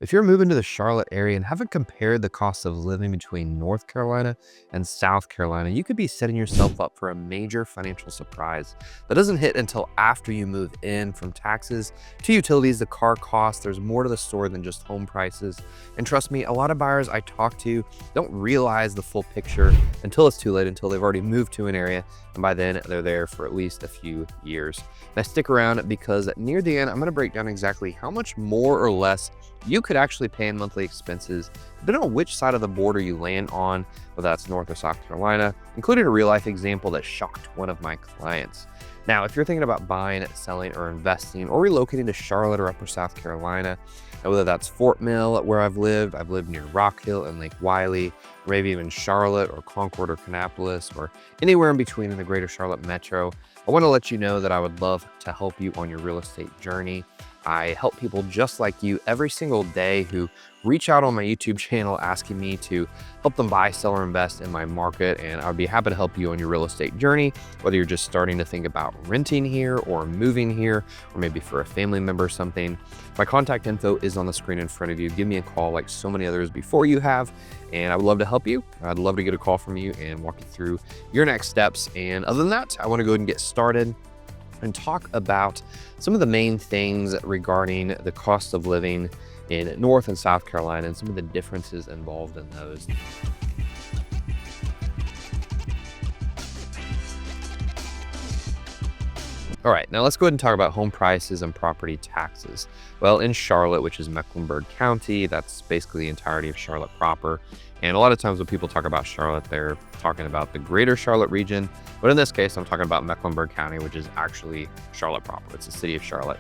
If you're moving to the Charlotte area and haven't compared the cost of living between North Carolina and South Carolina, you could be setting yourself up for a major financial surprise that doesn't hit until after you move in. From taxes to utilities, the car costs, there's more to the story than just home prices. And trust me, a lot of buyers I talk to don't realize the full picture until it's too late, until they've already moved to an area. And by then, they're there for at least a few years. Now, stick around because near the end, I'm going to break down exactly how much more or less you could actually pay in monthly expenses, depending on which side of the border you land on, whether that's North or South Carolina, including a real life example that shocked one of my clients. Now, if you're thinking about buying, selling, or investing, or relocating to Charlotte or Upper South Carolina, whether that's Fort Mill, where I've lived near Rock Hill and Lake Wiley, or maybe even Charlotte or Concord or Kannapolis, or anywhere in between in the greater Charlotte metro, I want to let you know that I would love to help you on your real estate journey. I help people just like you every single day who reach out on my YouTube channel asking me to help them buy, sell, or invest in my market. And I'd be happy to help you on your real estate journey, whether you're just starting to think about renting here or moving here, or maybe for a family member or something. My contact info is on the screen in front of you. Give me a call like so many others before you have, and I would love to help you. I'd love to get a call from you and walk you through your next steps. And other than that, I want to go ahead and get started and talk about some of the main things regarding the cost of living in North and South Carolina and some of the differences involved in those. All right, now let's go ahead and talk about home prices and property taxes. Well, in Charlotte, which is Mecklenburg County, that's basically the entirety of Charlotte proper. And a lot of times when people talk about Charlotte, they're talking about the greater Charlotte region. But in this case, I'm talking about Mecklenburg County, which is actually Charlotte proper. It's the city of Charlotte.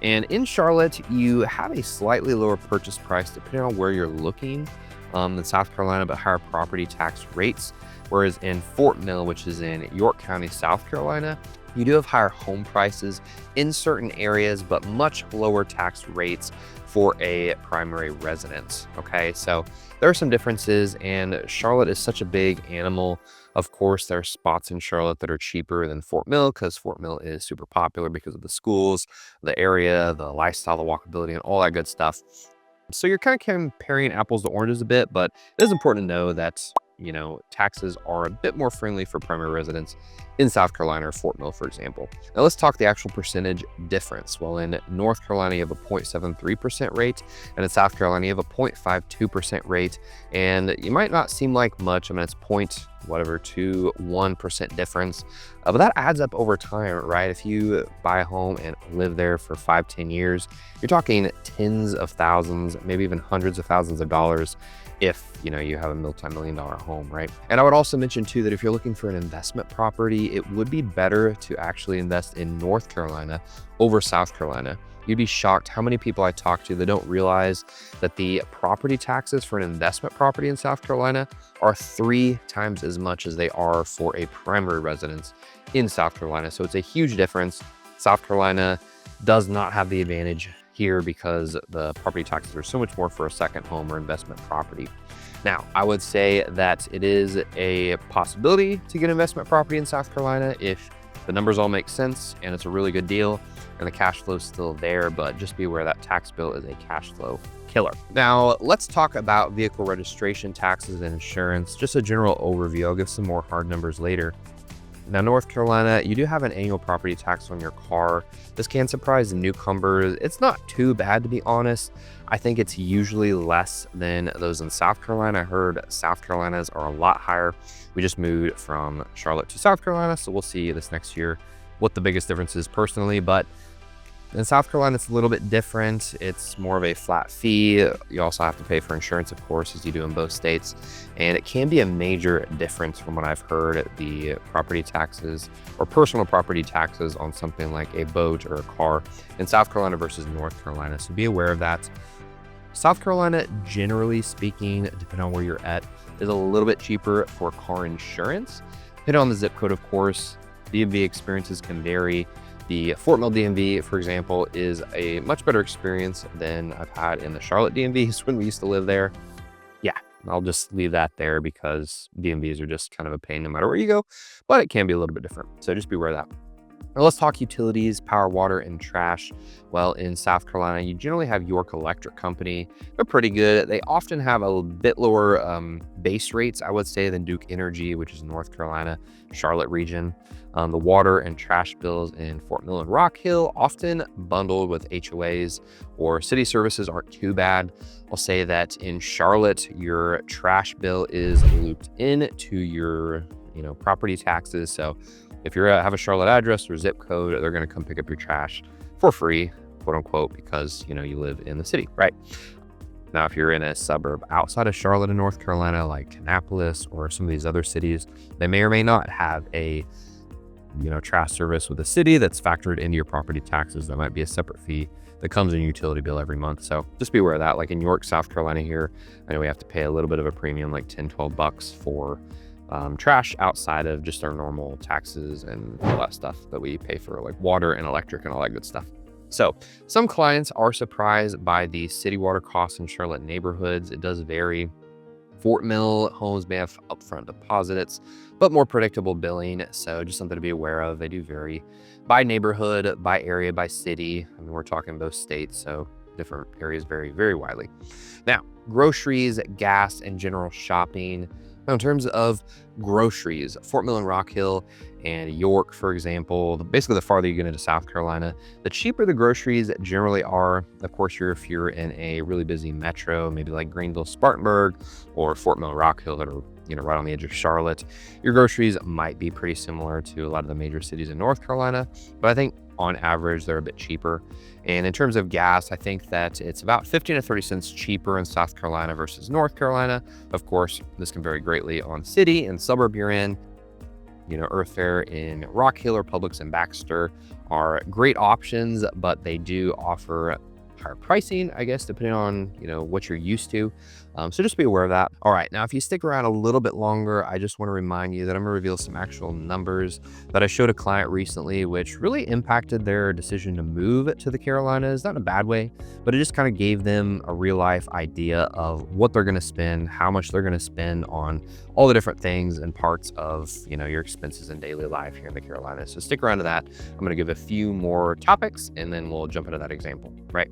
And in Charlotte, you have a slightly lower purchase price depending on where you're looking than South Carolina, but higher property tax rates. Whereas in Fort Mill, which is in York County, South Carolina, you do have higher home prices in certain areas, but much lower tax rates for a primary residence. Okay, so there are some differences, and Charlotte is such a big animal. Of course, there are spots in Charlotte that are cheaper than Fort Mill because Fort Mill is super popular because of the schools, the area, the lifestyle, the walkability, and all that good stuff. So you're kind of comparing apples to oranges a bit, but it is important to know that, taxes are a bit more friendly for primary residents in South Carolina or Fort Mill, for example. Now let's talk the actual percentage difference. Well, in North Carolina, you have a 0.73% rate, and in South Carolina, you have a 0.52% rate. And you might not seem like much. I mean, it's 0.21% difference, but that adds up over time, right? If you buy a home and live there for 5-10 years, you're talking tens of thousands, maybe even hundreds of thousands of dollars if you have a multi-million-dollar home, right? And I would also mention too that if you're looking for an investment property, it would be better to actually invest in North Carolina over South Carolina. You'd be shocked how many people I talk to that don't realize that the property taxes for an investment property in South Carolina are 3 times as much as they are for a primary residence in South Carolina. So it's a huge difference. South Carolina does not have the advantage here because the property taxes are so much more for a second home or investment property. Now, I would say that it is a possibility to get investment property in South Carolina if the numbers all make sense and it's a really good deal and the cash flow is still there, but just be aware that tax bill is a cash flow killer. Now, let's talk about vehicle registration taxes and insurance. Just a general overview. I'll give some more hard numbers later. Now, North Carolina, you do have an annual property tax on your car. This can surprise newcomers. It's not too bad, to be honest. I think it's usually less than those in South Carolina. I heard South Carolina's are a lot higher. We just moved from Charlotte to South Carolina, so we'll see this next year what the biggest difference is personally. But in South Carolina, it's a little bit different. It's more of a flat fee. You also have to pay for insurance, of course, as you do in both states. And it can be a major difference from what I've heard, the property taxes or personal property taxes on something like a boat or a car in South Carolina versus North Carolina. So be aware of that. South Carolina, generally speaking, depending on where you're at, is a little bit cheaper for car insurance. Depending on the zip code, of course, DMV experiences can vary. The Fort Mill DMV, for example, is a much better experience than I've had in the Charlotte DMVs when we used to live there. Yeah, I'll just leave that there because DMVs are just kind of a pain no matter where you go, but it can be a little bit different. So just be aware of that. Now let's talk utilities, power, water, and trash. Well, in South Carolina, you generally have York Electric Company. They're pretty good. They often have a bit lower base rates, I would say, than Duke Energy, which is North Carolina, Charlotte region. The water and trash bills in Fort Mill and Rock Hill, often bundled with HOAs or city services, aren't too bad. I'll say that in Charlotte, your trash bill is looped into your property taxes. So if you have a Charlotte address or zip code, they're going to come pick up your trash for free, quote unquote, because you live in the city, right? Now, if you're in a suburb outside of Charlotte in North Carolina, like Annapolis or some of these other cities, they may or may not have a trash service with the city that's factored into your property taxes. That might be a separate fee that comes in your utility bill every month. So just be aware of that. Like in York, South Carolina here, I know we have to pay a little bit of a premium, like 10, 12 bucks for trash outside of just our normal taxes and all that stuff that we pay for, like water and electric and all that good stuff. So some clients are surprised by the city water costs in Charlotte neighborhoods. It does vary. Fort Mill homes may have upfront deposits, but more predictable billing. So just something to be aware of. They do vary by neighborhood, by area, by city. I mean, we're talking both states, so different areas vary very widely. Now, groceries, gas, and general shopping. Now, in terms of groceries, Fort Mill and Rock Hill and York, for example, basically the farther you get into South Carolina, the cheaper the groceries generally are. Of course, if you're in a really busy metro, maybe like Greenville, Spartanburg, or Fort Mill, Rock Hill, that are right on the edge of Charlotte, your groceries might be pretty similar to a lot of the major cities in North Carolina, but I think on average they're a bit cheaper. And in terms of gas, I think that it's about 15 to 30 cents cheaper in South Carolina versus North Carolina. Of course, this can vary greatly on city and suburb you're in. Earth Fare in Rock Hill or Publix and Baxter are great options, but they do offer higher pricing, I guess, depending on, what you're used to. So just be aware of that. All right. Now, if you stick around a little bit longer, I just want to remind you that I'm going to reveal some actual numbers that I showed a client recently, which really impacted their decision to move to the Carolinas. Not in a bad way, but it just kind of gave them a real life idea of what they're going to spend, how much they're going to spend on all the different things and parts of, your expenses in daily life here in the Carolinas. So stick around to that. I'm going to give a few more topics and then we'll jump into that example, right?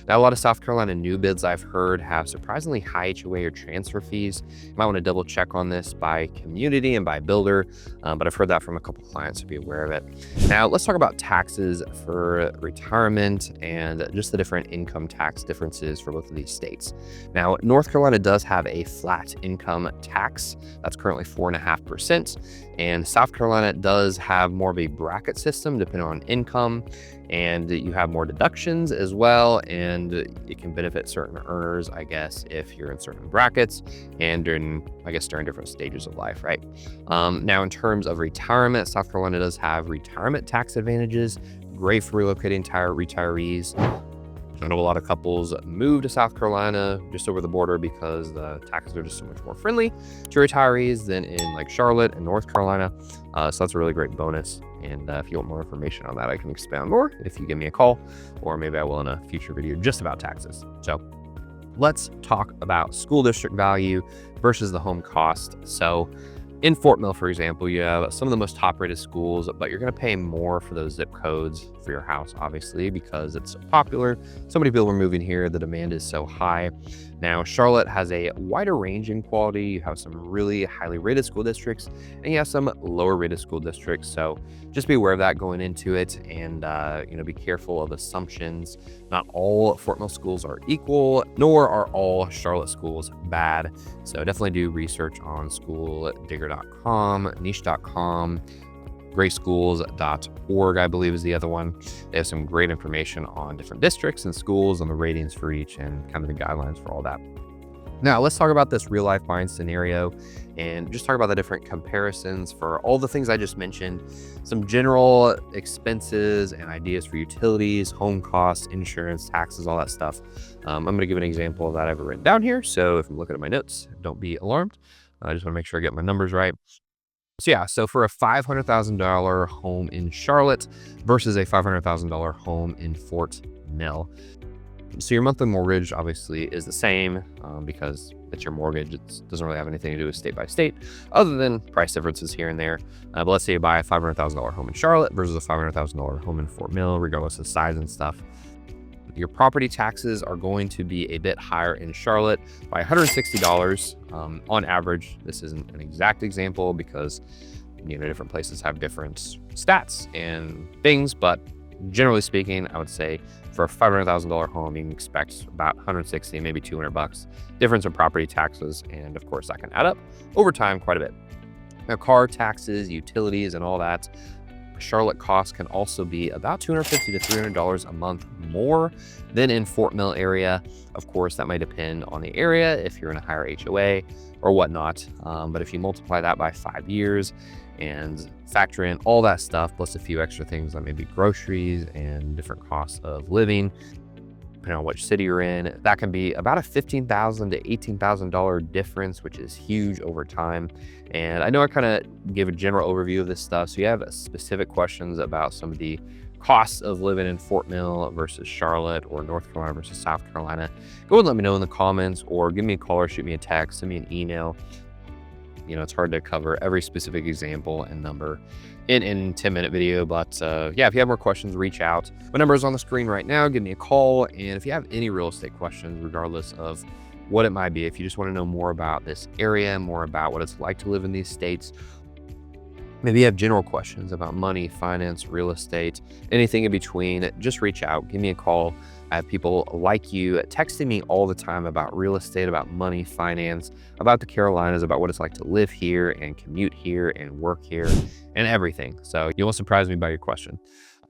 Now, a lot of South Carolina new bids I've heard have surprisingly high HOA or transfer fees. You might want to double check on this by community and by builder, but I've heard that from a couple clients, to be aware of it. Now, let's talk about taxes for retirement and just the different income tax differences for both of these states. Now, North Carolina does have a flat income tax that's currently 4.5%, and South Carolina does have more of a bracket system depending on income, and you have more deductions as well, and it can benefit certain earners, I guess, if you're in certain brackets and during different stages of life, right? Now, in terms of retirement, South Carolina does have retirement tax advantages, great for relocating retirees. I know a lot of couples move to South Carolina just over the border because the taxes are just so much more friendly to retirees than in like Charlotte and North Carolina. So that's a really great bonus. And if you want more information on that, I can expound more if you give me a call, or maybe I will in a future video just about taxes. So let's talk about school district value versus the home cost. So in Fort Mill, for example, you have some of the most top-rated schools, but you're going to pay more for those zip codes for your house, obviously, because it's so popular. So many people are moving here. The demand is so high. Now, Charlotte has a wider range in quality. You have some really highly rated school districts, and you have some lower rated school districts. So just be aware of that going into it, and be careful of assumptions. Not all Fort Mill schools are equal, nor are all Charlotte schools bad. So definitely do research on schooldigger.com, niche.com, grayschools.org, I believe is the other one. They have some great information on different districts and schools and the ratings for each and kind of the guidelines for all that. Now, let's talk about this real life buying scenario and just talk about the different comparisons for all the things I just mentioned, some general expenses and ideas for utilities, home costs, insurance, taxes, all that stuff. I'm going to give an example of that I've written down here. So if I'm looking at my notes, don't be alarmed. I just want to make sure I get my numbers right. So for a $500,000 home in Charlotte versus a $500,000 home in Fort Mill, So your monthly mortgage obviously is the same because it's your mortgage. It doesn't really have anything to do with state by state, other than price differences here and there. But let's say you buy a $500,000 home in Charlotte versus a $500,000 home in Fort Mill, regardless of size and stuff. Your property taxes are going to be a bit higher in Charlotte by $160 on average. This isn't an exact example because different places have different stats and things, but generally speaking, I would say for a $500,000 home, you can expect about 160, maybe 200 bucks difference in property taxes. And of course that can add up over time quite a bit. Now, car taxes, utilities, and all that, Charlotte costs can also be about $250 to $300 a month more than in Fort Mill area. Of course, that might depend on the area, if you're in a higher HOA or whatnot. But if you multiply that by 5 years and factor in all that stuff, plus a few extra things like maybe groceries and different costs of living, depending on which city you're in, that can be about a $15,000 to $18,000 difference, which is huge over time. And I know I kind of give a general overview of this stuff. So you have specific questions about some of the costs of living in Fort Mill versus Charlotte, or North Carolina versus South Carolina, go ahead and let me know in the comments, or give me a call or shoot me a text, send me an email. It's hard to cover every specific example and number in a 10-minute video, but yeah, if you have more questions, reach out. My number is on the screen right now. Give me a call. And if you have any real estate questions, regardless of what it might be, if you just want to know more about this area, more about what it's like to live in these states, maybe you have general questions about money, finance, real estate, anything in between, just reach out, give me a call. I have people like you texting me all the time about real estate, about money, finance, about the Carolinas, about what it's like to live here and commute here and work here and everything. So you won't surprise me by your question.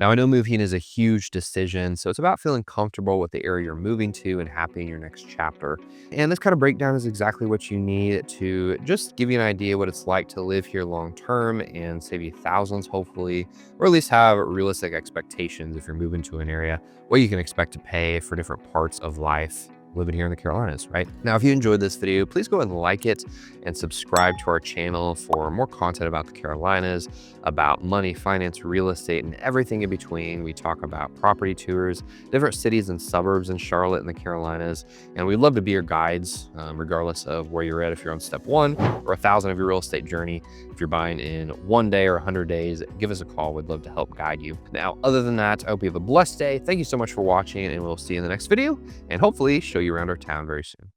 Now, I know moving is a huge decision, so it's about feeling comfortable with the area you're moving to and happy in your next chapter. And this kind of breakdown is exactly what you need to just give you an idea what it's like to live here long term and save you thousands, hopefully, or at least have realistic expectations if you're moving to an area, what you can expect to pay for different parts of life living here in the Carolinas, right? Now, if you enjoyed this video, please go ahead and like it and subscribe to our channel for more content about the Carolinas, about money, finance, real estate, and everything in between. We talk about property tours, different cities and suburbs in Charlotte and the Carolinas, and we'd love to be your guides, regardless of where you're at, if you're on step 1 or 1,000 of your real estate journey. If you're buying in 1 day or 100 days, give us a call. We'd love to help guide you. Now, other than that, I hope you have a blessed day. Thank you so much for watching, and we'll see you in the next video, and hopefully show you around our town very soon.